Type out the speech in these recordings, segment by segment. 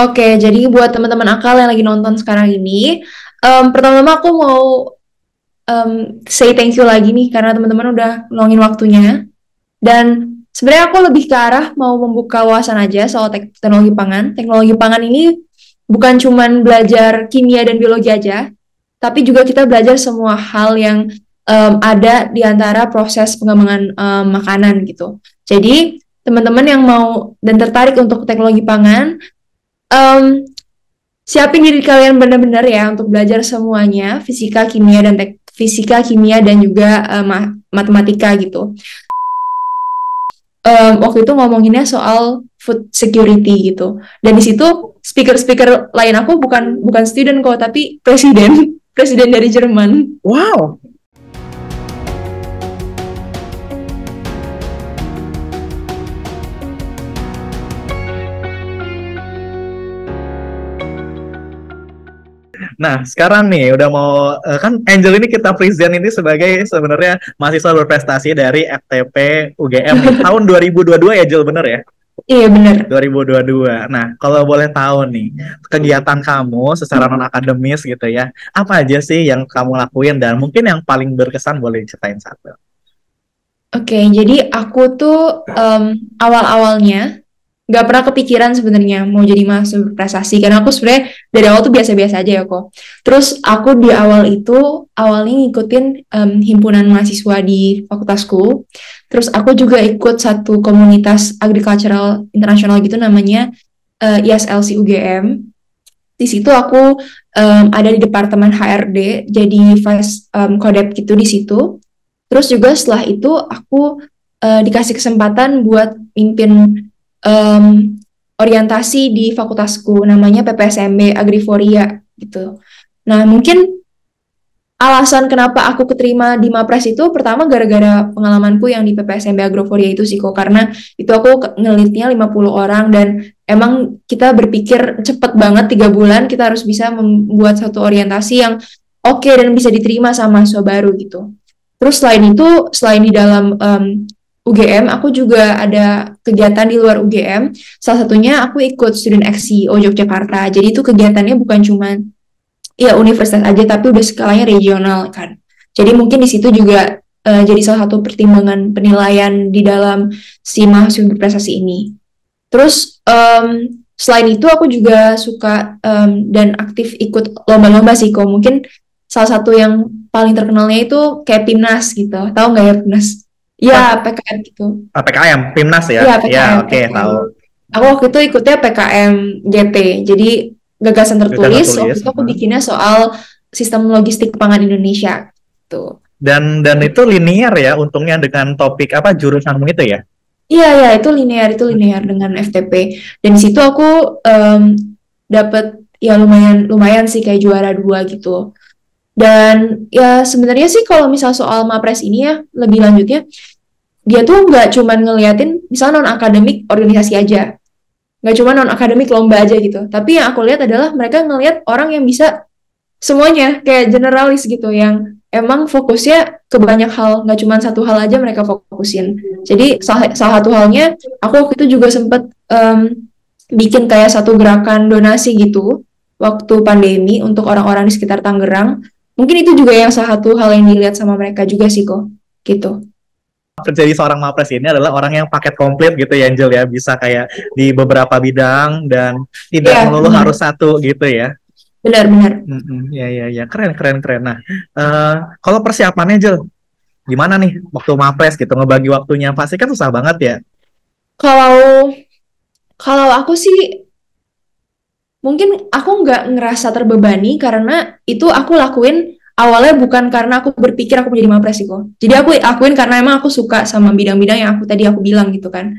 Oke, jadi buat teman-teman akal yang lagi nonton sekarang ini, pertama-tama aku mau say thank you lagi nih karena teman-teman udah ngeluangin waktunya. Dan sebenarnya aku lebih ke arah mau membuka wawasan aja soal teknologi pangan. Teknologi pangan ini bukan cuman belajar kimia dan biologi aja, tapi juga kita belajar semua hal yang ada di antara proses pengembangan makanan gitu. Jadi teman-teman yang mau dan tertarik untuk teknologi pangan, em, siapin diri kalian benar-benar ya untuk belajar semuanya, fisika, kimia dan juga matematika gitu. Waktu itu ngomonginnya soal food security gitu. Dan di situ speaker-speaker lain aku bukan bukan student kok, tapi presiden, presiden dari Jerman. Wow. Nah, sekarang nih udah mau kan Angel ini kita present ini sebagai sebenarnya mahasiswa berprestasi dari FTP UGM nih. Tahun 2022 ya, Angel, bener ya? Iya benar. 2022. Nah, kalau boleh tahu nih, kegiatan kamu secara non-akademis gitu ya, apa aja sih yang kamu lakuin dan mungkin yang paling berkesan boleh ceritain satu. Oke, jadi aku tuh awal-awalnya nggak pernah kepikiran sebenarnya mau jadi mahasiswa berprestasi karena aku sebenarnya dari awal tuh biasa-biasa aja ya kok. Terus aku di awal itu awalnya ngikutin himpunan mahasiswa di fakultasku. Terus aku juga ikut satu komunitas agricultural internasional gitu namanya ISLC UGM. Di situ aku ada di departemen HRD jadi vice Kodep gitu di situ. Terus juga setelah itu aku dikasih kesempatan buat mimpin orientasi di fakultasku namanya PPSMB Agriforia gitu. Nah, mungkin alasan kenapa aku keterima di Mapres itu pertama gara-gara pengalamanku yang di PPSMB Agroforia itu sih kok, karena itu aku ngelitnya 50 orang dan emang kita berpikir cepet banget 3 bulan kita harus bisa membuat satu orientasi yang oke dan bisa diterima sama mahasiswa baru gitu. Terus selain itu, selain di dalam UGM, aku juga ada kegiatan di luar UGM. Salah satunya aku ikut Student XCO Yogyakarta. Jadi itu kegiatannya bukan cuma ya universitas aja, tapi udah skalanya regional kan. Jadi mungkin di situ juga jadi salah satu pertimbangan penilaian di dalam si mahasiswa berprestasi ini. Terus selain itu aku juga suka dan aktif ikut lomba-lomba sih kok. Mungkin salah satu yang paling terkenalnya itu kayak PIMNAS gitu. Tahu nggak ya PIMNAS? Ya, PKM gitu. PKM, PIMNAS ya? Iya, Ya, PKM. oke, tahu. Aku waktu itu ikutnya PKM GT. Jadi gagasan tertulis. Waktu itu aku bikinnya soal sistem logistik pangan Indonesia. Tuh. Dan itu linear ya, untungnya dengan topik apa jurusanmu itu ya? Iya, itu linear dengan FTP. Dan di situ aku dapet ya lumayan sih kayak juara 2 gitu. Dan ya sebenarnya sih kalau misal soal Mapres ini ya lebih lanjutnya, dia tuh nggak cuma ngeliatin misal non akademik organisasi aja, nggak cuma non akademik lomba aja gitu, tapi yang aku lihat adalah mereka ngelihat orang yang bisa semuanya kayak generalis gitu, yang emang fokusnya ke banyak hal, nggak cuma satu hal aja mereka fokusin. Jadi salah satu halnya aku waktu itu juga sempet bikin kayak satu gerakan donasi gitu waktu pandemi untuk orang-orang di sekitar Tangerang. Mungkin itu juga yang salah satu hal yang dilihat sama mereka juga sih kok gitu. Jadi seorang Mapres ini adalah orang yang paket komplit gitu ya, Angel ya, bisa kayak di beberapa bidang dan tidak melulu harus satu gitu ya. Benar. Ya, keren. Nah, kalau persiapannya, Angel, gimana nih waktu Mapres gitu, ngebagi waktunya pasti kan susah banget ya. Kalau aku sih mungkin aku nggak ngerasa terbebani karena itu aku lakuin awalnya bukan karena aku berpikir aku menjadi Mapres kok. Jadi aku lakuin karena emang aku suka sama bidang-bidang yang tadi aku bilang gitu kan.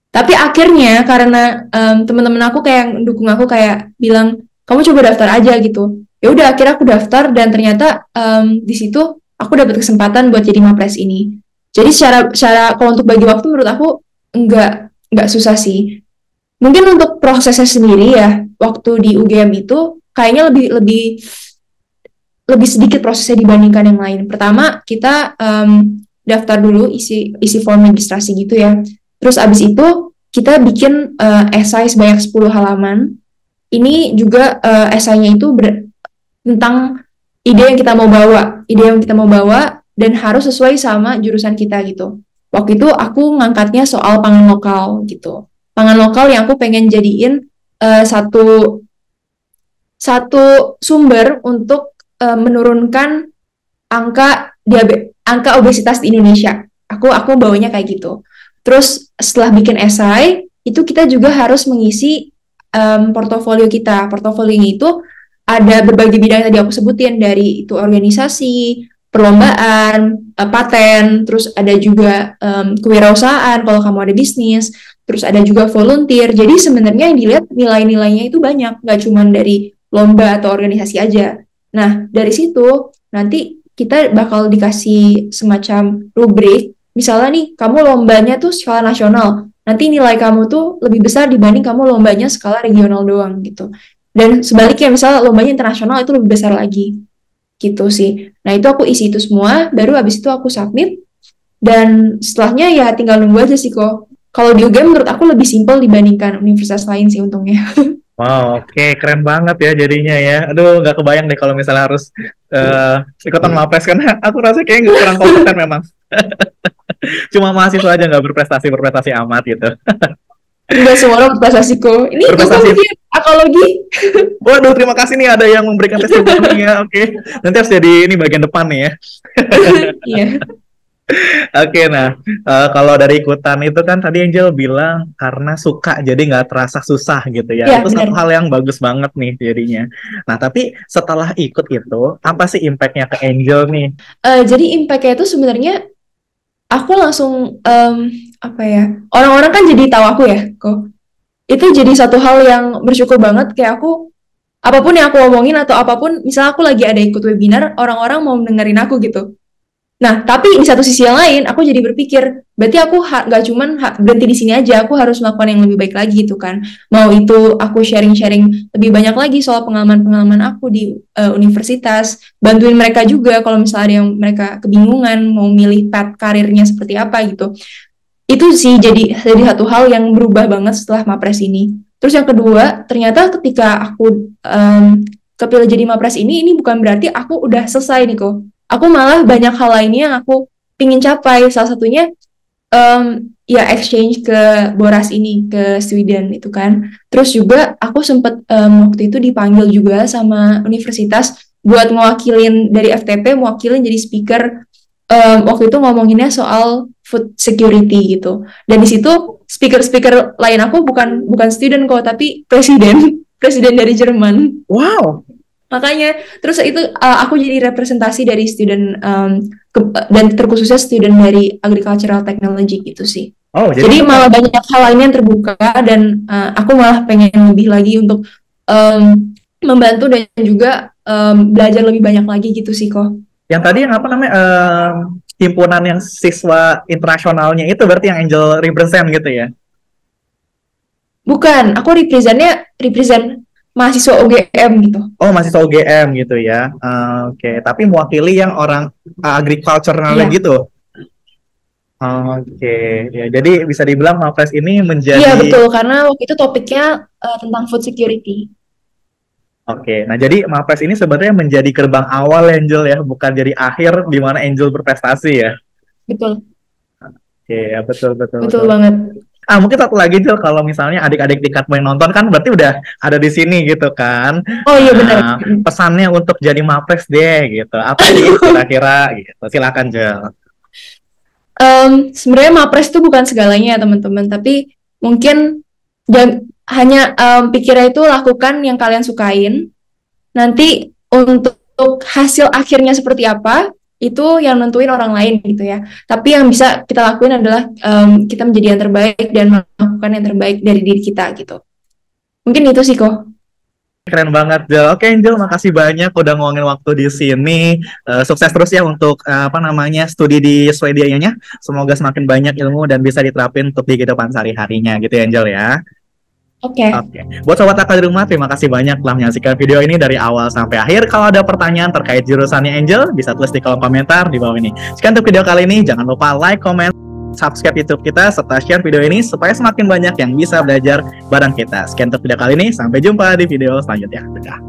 Tapi akhirnya karena teman-teman aku kayak mendukung aku kayak bilang kamu coba daftar aja gitu. Ya udah akhirnya aku daftar dan ternyata di situ aku dapat kesempatan buat jadi Mapres ini. Jadi secara kalau untuk bagi waktu menurut aku nggak susah sih. Mungkin untuk prosesnya sendiri ya, waktu di UGM itu kayaknya lebih sedikit prosesnya dibandingkan yang lain. Pertama, kita daftar dulu, isi form registrasi gitu ya. Terus abis itu kita bikin esai sebanyak 10 halaman. ini juga esainya itu tentang ide yang kita mau bawa dan harus sesuai sama jurusan kita gitu. Waktu itu aku ngangkatnya soal pangan lokal gitu. Pangan lokal yang aku pengen jadiin satu sumber untuk menurunkan angka obesitas di Indonesia. Aku bawanya kayak gitu. Terus setelah bikin esai, itu kita juga harus mengisi portofolio kita. Portofolionya itu ada berbagai bidang yang tadi aku sebutin, dari itu organisasi, perlombaan, paten, terus ada juga kewirausahaan kalau kamu ada bisnis, terus ada juga volunteer. Jadi sebenarnya yang dilihat nilai-nilainya itu banyak, nggak cuma dari lomba atau organisasi aja. Nah, dari situ nanti kita bakal dikasih semacam rubrik. Misalnya nih, kamu lombanya tuh skala nasional. Nanti nilai kamu tuh lebih besar dibanding kamu lombanya skala regional doang gitu. Dan sebaliknya, misalnya lombanya internasional itu lebih besar lagi. Gitu sih. Nah, itu aku isi itu semua, baru habis itu aku submit. Dan setelahnya ya tinggal nunggu aja sih kok. Kalau di UGM menurut aku lebih simpel dibandingkan universitas lain sih untungnya. Wow, oke, keren banget ya jadinya ya. Aduh, nggak kebayang deh kalau misalnya harus ikutan Mapres, karena aku rasa kayaknya nggak kurang kompeten memang. Cuma mahasiswa aja nggak berprestasi amat gitu. Enggak semua orang berprestasiku. Ini Berprestasi. aku akologi. Waduh, terima kasih nih ada yang memberikan testimoni ya. Oke, nanti harus jadi ini bagian depan nih ya. Iya. Oke, nah kalau dari ikutan itu kan tadi Angel bilang karena suka jadi nggak terasa susah gitu ya. Iya, Itu benar. satu hal yang bagus banget nih jadinya. Nah, tapi setelah ikut itu, apa sih impact-nya ke Angel nih? Jadi impact-nya itu sebenarnya aku langsung apa ya? Orang-orang kan jadi tahu aku ya, kok. Itu jadi satu hal yang bersyukur banget, kayak aku apapun yang aku omongin atau apapun, misalnya aku lagi ada ikut webinar, orang-orang mau dengerin aku gitu. Nah, tapi di satu sisi yang lain, aku jadi berpikir, berarti aku nggak cuman berhenti di sini aja, aku harus melakukan yang lebih baik lagi gitu kan. Mau itu aku sharing-sharing lebih banyak lagi soal pengalaman-pengalaman aku di universitas, bantuin mereka juga kalau misalnya ada yang mereka kebingungan mau milih path karirnya seperti apa gitu. Itu sih jadi satu hal yang berubah banget setelah Mapres ini. Terus yang kedua, ternyata ketika aku kepilih jadi Mapres ini bukan berarti aku udah selesai nih kok. Aku malah banyak hal lainnya yang aku pingin capai. Salah satunya ya exchange ke Boras ini, ke Sweden itu kan. Terus juga aku sempet waktu itu dipanggil juga sama universitas buat mewakilin dari FTP, mewakilin jadi speaker. Waktu itu ngomonginnya soal food security gitu. Dan di situ speaker-speaker lain aku bukan student kok, tapi presiden dari Jerman. Wow. Makanya terus itu aku jadi representasi dari student dan terkhususnya student dari agricultural technology gitu sih. Oh, jadi malah banyak hal lain yang terbuka dan aku malah pengen lebih lagi untuk membantu dan juga belajar lebih banyak lagi gitu sih kok. Yang tadi yang apa namanya himpunan yang siswa internasionalnya itu berarti yang Angel represent gitu ya? Bukan, aku represent mahasiswa UGM gitu. Oh, mahasiswa UGM gitu ya. Oke. Tapi mewakili yang orang agricultural gitu. Oke. Ya, jadi bisa dibilang Mapres ini menjadi. Iya betul, karena waktu itu topiknya tentang food security. Oke. Nah, jadi Mapres ini sebenarnya menjadi gerbang awal Angel ya, bukan jadi akhir di mana Angel berprestasi ya. Betul. Oke, ya betul. Betul banget. Mungkin satu lagi Jel, kalau misalnya adik-adik tingkatmu yang nonton kan berarti udah ada di sini gitu kan. Oh iya benar. Pesannya untuk jadi Mapres deh gitu. Apa sih kira-kira gitu. Silakan Jel. Sebenarnya Mapres itu bukan segalanya ya teman-teman, tapi mungkin hanya pikirnya itu lakukan yang kalian sukain. Nanti untuk hasil akhirnya seperti apa, itu yang nentuin orang lain gitu ya. Tapi yang bisa kita lakuin adalah kita menjadi yang terbaik dan melakukan yang terbaik dari diri kita gitu. Mungkin itu sih kok. Keren banget Jel. Oke Angel, makasih banyak udah ngomongin waktu di sini. Sukses terus ya untuk studi di Swedia-nya. Semoga semakin banyak ilmu dan bisa diterapin untuk di kehidupan sehari-harinya gitu ya Angel ya. Oke. Buat sobat AK di rumah, terima kasih banyak telah menyaksikan video ini dari awal sampai akhir. Kalau ada pertanyaan terkait jurusannya Angel, bisa tulis di kolom komentar di bawah ini. Sekian untuk video kali ini, jangan lupa like, comment. subscribe YouTube kita, serta share video ini supaya semakin banyak yang bisa belajar bareng kita. Sekian untuk video kali ini, sampai jumpa di video selanjutnya. Dadah.